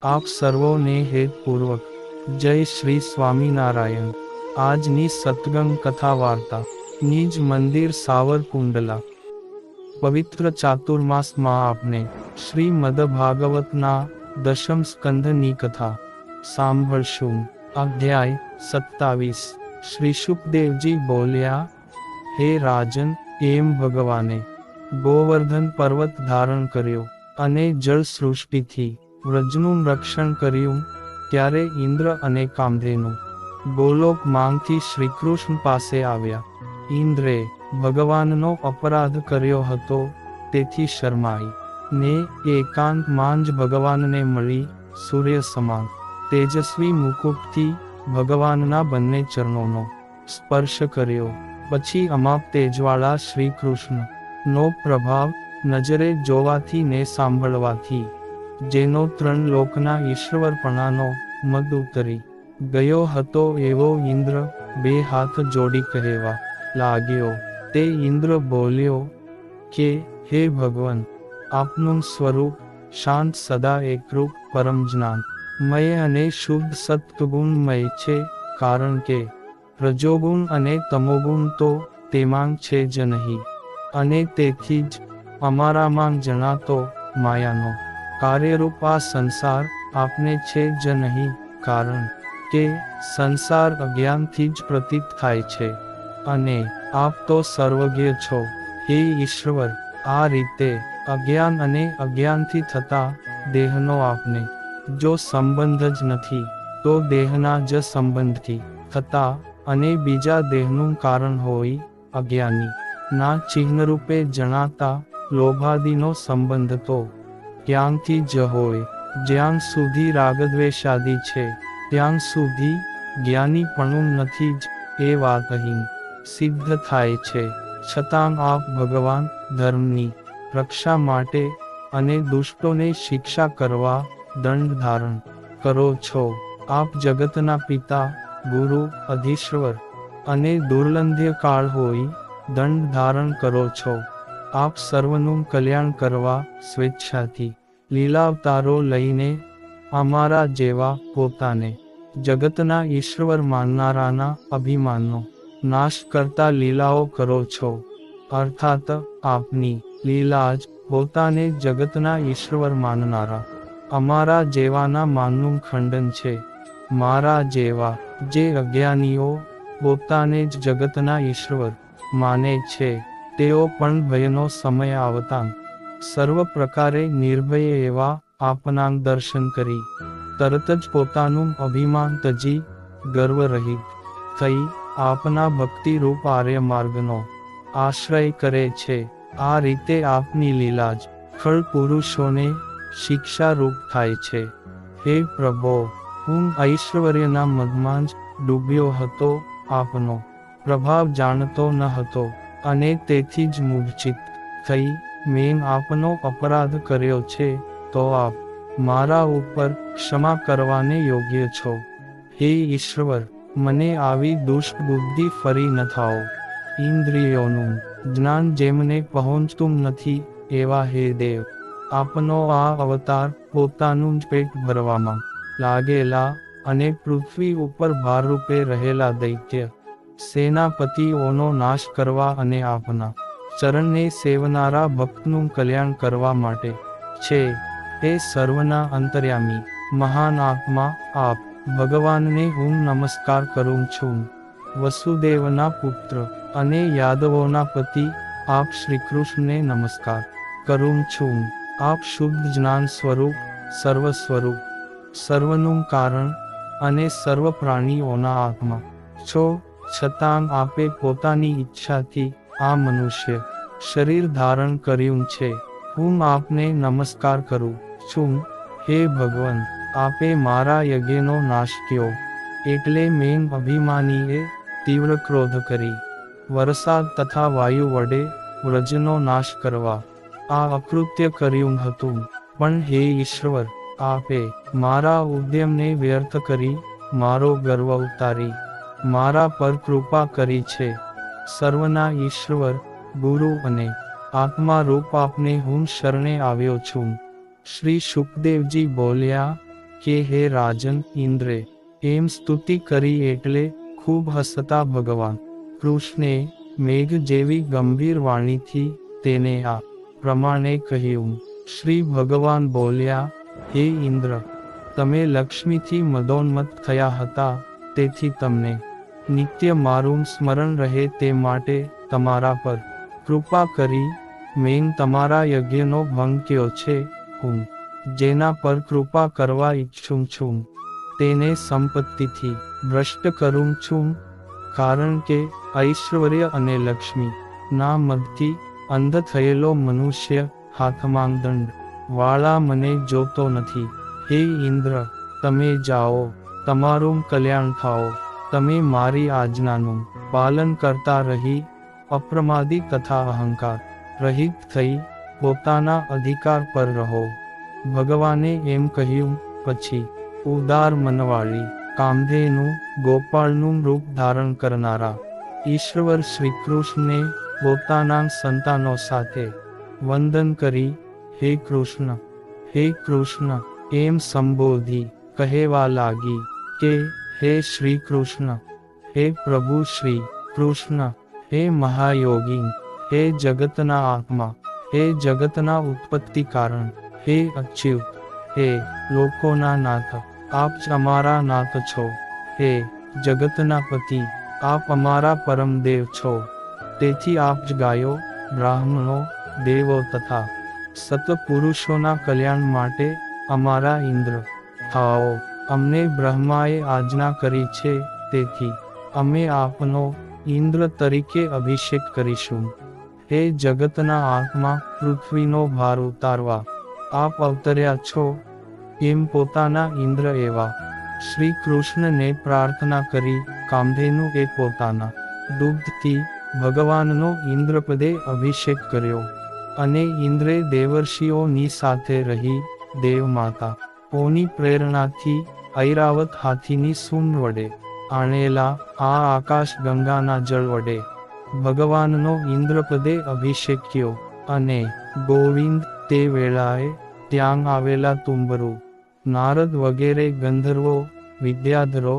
આપ સર્વોને હેતપૂર્વક જય શ્રી સ્વામિનારાયણ। આજની સત્સંગ કથા વાર્તા નિજ મંદિર સાવરકુંડલા। પવિત્ર ચાતુર્માસમાં આપને શ્રીમદ ભાગવતના દશમ સ્કંધની કથા સાંભળશું। અધ્યાય 27। શ્રી શુકદેવજી બોલ્યા, હે રાજન, એમ ભગવાને ગોવર્ધન પર્વત ધારણ કર્યો અને જળ સૃષ્ટિથી વ્રજનું રક્ષણ કર્યું, ત્યારે ઇન્દ્ર અને કામધેનુ ગોલોક માંગથી શ્રીકૃષ્ણ પાસે આવ્યા। ઇન્દ્રે ભગવાનનો અપરાધ કર્યો હતો, તેથી શરમાઈ ને એકાંતમાં જ ભગવાનને મળી સૂર્ય સમાન તેજસ્વી મુકુટથી ભગવાનના બંને ચરણોનો સ્પર્શ કર્યો। પછી અમાપ તેજવાળા શ્રી કૃષ્ણ નો પ્રભાવ નજરે જોવાથી ને સાંભળવાથી જેનો ત્રણ લોકના ઈશ્વરપણાનો મદ ઉતરી ગયો હતો, એવો ઇન્દ્ર બે હાથ જોડી કહેવા લાગ્યો। તે ઇન્દ્ર બોલ્યો કે, હે ભગવાન, આપનું સ્વરૂપ શાંત, સદા એકરૂપ, પરમ જ્ઞાનમય અને શુદ્ધ સત્વગુણમય છે, કારણ કે રજોગુણ અને તમોગુણ તો તેમાં છે જ નહીં, અને તેથી જ અમારામાં જણાતો માયાનો કાર્યરૂપ આ સંસાર આપને છે જ નહીં, કારણ કે સંસાર અજ્ઞાનથી જ પ્રતીત થાય છે, અને આપ તો સર્વજ્ઞ છો, હે ઈશ્વર। આ રીતે અજ્ઞાન અને અજ્ઞાનથી થતા દેહનો આપને જો સંબંધ જ નથી, તો દેહના જ સંબંધથી થતા અને બીજા દેહનું કારણ હોય અજ્ઞાની ના ચિહ્નરૂપે જણાતા લોભાદિનો સંબંધ તો ત્યાંથી જ હોય જ્યાં સુધી રાગદ્વેષાદિ છે, ત્યાં સુધી જ્ઞાનીપણું નથી જ, એ વાત અહીં સિદ્ધ થાય છે। છતાં આપ ભગવાન ધર્મની રક્ષા માટે અને દુષ્ટોને શિક્ષા કરવા દંડ ધારણ કરો છો। આપ જગતના પિતા, ગુરુ, અધીશ્વર અને દુર્લંઘ્ય કાળ હોઈ દંડ ધારણ કરો છો। આપ સર્વનું કલ્યાણ કરવા સ્વેચ્છાથી લીલાવતારો લઈને અમારા જેવા પોતાને જગતના ઈશ્વર માનનારાના અભિમાનનો નાશ કરતા લીલાઓ કરો છો, અર્થાત આપની લીલા જ પોતાને જગતના ઈશ્વર માનનારા અમારા જેવાના માનનું ખંડન છે। મારા જેવા જે અજ્ઞાનીઓ પોતાને જ જગતના ઈશ્વર માને છે, તેઓ પણ ભયનો સમય આવતાં સર્વ પ્રકારે નિર્ભય એવા આપના દર્શન કરી તરત જ પોતાનું અભિમાન તજી ગર્વરહિત થઈ આપના ભક્તિરૂપ આર્ય માર્ગનો આશ્રય કરે છે। આ રીતે આપની લીલા જ ખળ પુરુષોને શિક્ષારૂપ થાય છે। હે પ્રભો, હું ઐશ્વર્યના મદમાં જ ડૂબ્યો હતો, આપનો પ્રભાવ જાણતો ન હતો, અને તેથી જ મૂર્છિત થઈ મેં આપનો અપરાધ કર્યો છે, તો આપ મારા ઉપર ક્ષમા કરવાને યોગ્ય છો। હે ઈશ્વર, મને આવી દુષ્ટ બુદ્ધિ ફરી ન થાઓ। ઇન્દ્રિયોનું જ્ઞાન જેમને પહોંચતું નથી, એવા હે દેવ, આપનો આ અવતાર પોતાનું જ પેટ ભરવામાં લાગેલા અને પૃથ્વી ઉપર ભારરૂપે રહેલા દૈત્ય સેનાપતિઓનો નાશ કરવા અને આપના ચરણને સેવનારા ભક્તનું કલ્યાણ કરવા માટે છે। હે સર્વના અંતર્યામી મહાન આત્મા, આપ ભગવાનને હું નમસ્કાર કરું છું। વસુદેવના પુત્ર અને યાદવોના પતિ આપ શ્રીકૃષ્ણને નમસ્કાર કરું છું। આપ શુદ્ધ જ્ઞાન સ્વરૂપ, સર્વ સ્વરૂપ, સર્વનું કારણ અને સર્વ પ્રાણીઓના આત્મા છો, છતાં આપે પોતાની ઈચ્છાથી આ મનુષ્ય શરીર ધારણ કર્યું છે। હું આપને નમસ્કાર કરું છું। હે ભગવાન, આપે મારા યજ્ઞનો નાશ કર્યો, એટલે મેં અભિમાનીએ તીવ્ર ક્રોધ કરી વરસાદ તથા વાયુ વડે વ્રજનો નાશ કરવા આ અકૃત્ય કર્યું હતું। પણ હે ઈશ્વર, આપે મારા ઉદ્યમને વ્યર્થ કરી મારો ગર્વ ઉતારી મારા પર કૃપા કરી છે। સર્વના ઈશ્વર, ગુરુ અને આત્મા રૂપ આપને હું શરણે આવ્યો છું। શ્રી શુકદેવજી બોલ્યા, કે હે રાજન ઇન્દ્રે એમ સ્તુતિ કરી એટલે ખૂબ હસતા ભગવાન કૃષ્ણે મેઘ જેવી ગંભીર વાણીથી તેને આ પ્રમાણે કહ્યું. શ્રી ભગવાન બોલ્યા, હે ઇન્દ્ર, તમે લક્ષ્મીથી મદોન્મત્ત થયા હતા, તેથી તમને નિત્ય મારું સ્મરણ રહે તે માટે તમારા પર કૃપા કરી મેં તમારા યજ્ઞનો ભંગ કર્યો છે. હું જેના પર કૃપા કરવા ઈચ્છું છું તેને સંપત્તિથી ભ્રષ્ટ કરું છું, કારણ કે ઐશ્વર્ય અને લક્ષ્મી ના મદથી અંધ થયેલો મનુષ્ય હાથમાં દંડ વાળા મને જોતો નથી. હે ઇન્દ્ર, તમે જાઓ, તમારું કલ્યાણ થાઓ. તમે મારી આજ્ઞાનું પાલન કરતા રહી અપ્રમાદી તથા અહંકાર રહિત થઈ પોતાના અધિકાર પર રહો. ભગવાને એમ કહ્યું પછી ઉદાર મનવાળી કામધેનુ ગોપાળનું રૂપ ધારણ કરનારા ઈશ્વર શ્રીકૃષ્ણને પોતાના સંતાનો સાથે વંદન કરી હે કૃષ્ણ, હે કૃષ્ણ એમ સંબોધી કહેવા લાગી કે હે શ્રી કૃષ્ણ, હે પ્રભુ શ્રી કૃષ્ણ, હે મહાયોગી, હે જગતના આત્મા, હે જગતના ઉત્પત્તિ કારણ, હે અચ્યુત, હે લોકોના નાથ, આપ જ અમારા નાથ છો. હે જગતના પતિ, આપ અમારા પરમદેવ છો. તેથી આપ જ ગાયો, બ્રાહ્મણો, દેવો તથા સતપુરુષોના કલ્યાણ માટે અમારા ઇન્દ્ર થાઓ. અમને બ્રહ્માએ આજ્ઞા કરી છે, તેથી અમે આપનો ઇન્દ્ર તરીકે અભિષેક કરીશું. હે જગતના આત્મા, પૃથ્વીનો ભાર ઉતારવા આપ અવતર્યા છો, એમ પોતાના ઇન્દ્ર એવા શ્રી કૃષ્ણને પ્રાર્થના કરી કામધેનુ એ પોતાના દુગ્ધથી ભગવાનનો ઇન્દ્રપદે અભિષેક કર્યો. અને ઇન્દ્રે દેવર્ષિઓની સાથે રહી દેવ માતા ઓની પ્રેરણાથી ઐરાવત હાથીની સૂંઢ વડે આણેલા આ આકાશ ગંગાના જળ વડે ભગવાનનો ઇન્દ્રપદે અભિષેક કર્યો. અને ગોવિંદ તે વેળાએ ત્યાં આવેલા તુંબરુ, નારદ વગેરે ગંધર્વો, વિદ્યાધરો,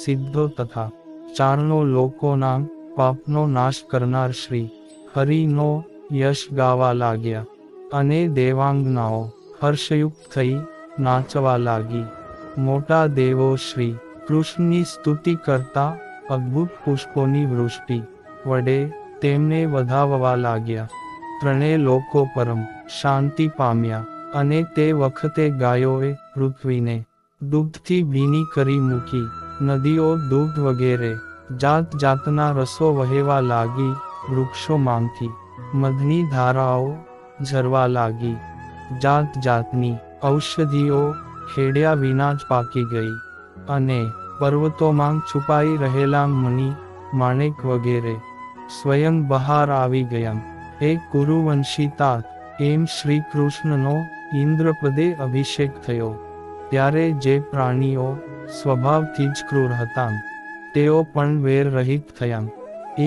સિદ્ધો તથા ચારણો લોકોના પાપનો નાશ કરનાર શ્રી હરિનો યશ ગાવા લાગ્યા. અને દેવાંગનાઓ હર્ષયુક્ત થઈ નાચવા લાગી. મોટા દેવો શ્રી કૃષ્ણની સ્તુતિ કરતા અદ્ભુત પુષ્પોની વૃષ્ટિ વડે તેમને વધાવવા લાગ્યા. ત્રણેય લોકો પરમ શાંતિ પામ્યા. અને તે વખતે ગાયોએ પૃથ્વીને દૂધથી ભીની કરી મૂકી. નદીઓ દૂધ વગેરે જાત જાતના રસો વહેવા લાગી. વૃક્ષોમાંથી મધની ધારાઓ ઝરવા લાગી. જાત જાતની ઔષધિઓ ખેડ્યા વિના જ પાકી ગઈ. અને પર્વતોમાં છુપાઈ રહેલા મણિ, માણેક વગેરે સ્વયં બહાર આવી ગયા. હે કુરુવંશી તાત, એમ શ્રી કૃષ્ણનો ઇન્દ્રપદે અભિષેક થયો ત્યારે જે પ્રાણીઓ સ્વભાવથી જ ક્રૂર હતા તેઓ પણ વેર રહિત થયા.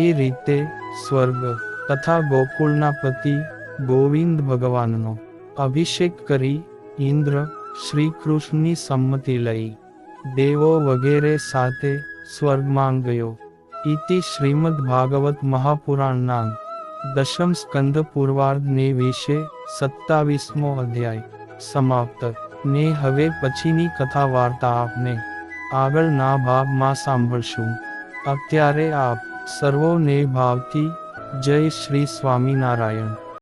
એ રીતે સ્વર્ગ તથા ગોકુળના પતિ ગોવિંદ ભગવાનનો અભિષેક કરી ઇન્દ્ર શ્રી કૃષ્ણની સંમતિ લઈ દેવો વગેરે સાથે સ્વર્ગમાં ગયો. ઇતિ શ્રીમદ ભાગવત મહાપુરાણના દશમ સ્કંદ પૂર્વાર્ધ ને વિશે 27મો અધ્યાય સમાપ્ત. ને હવે પછીની કથા વાર્તા આપને આગળના ભાગમાં સાંભળશું. અત્યારે આપ સર્વોને ભાવથી જય શ્રી સ્વામિનારાયણ.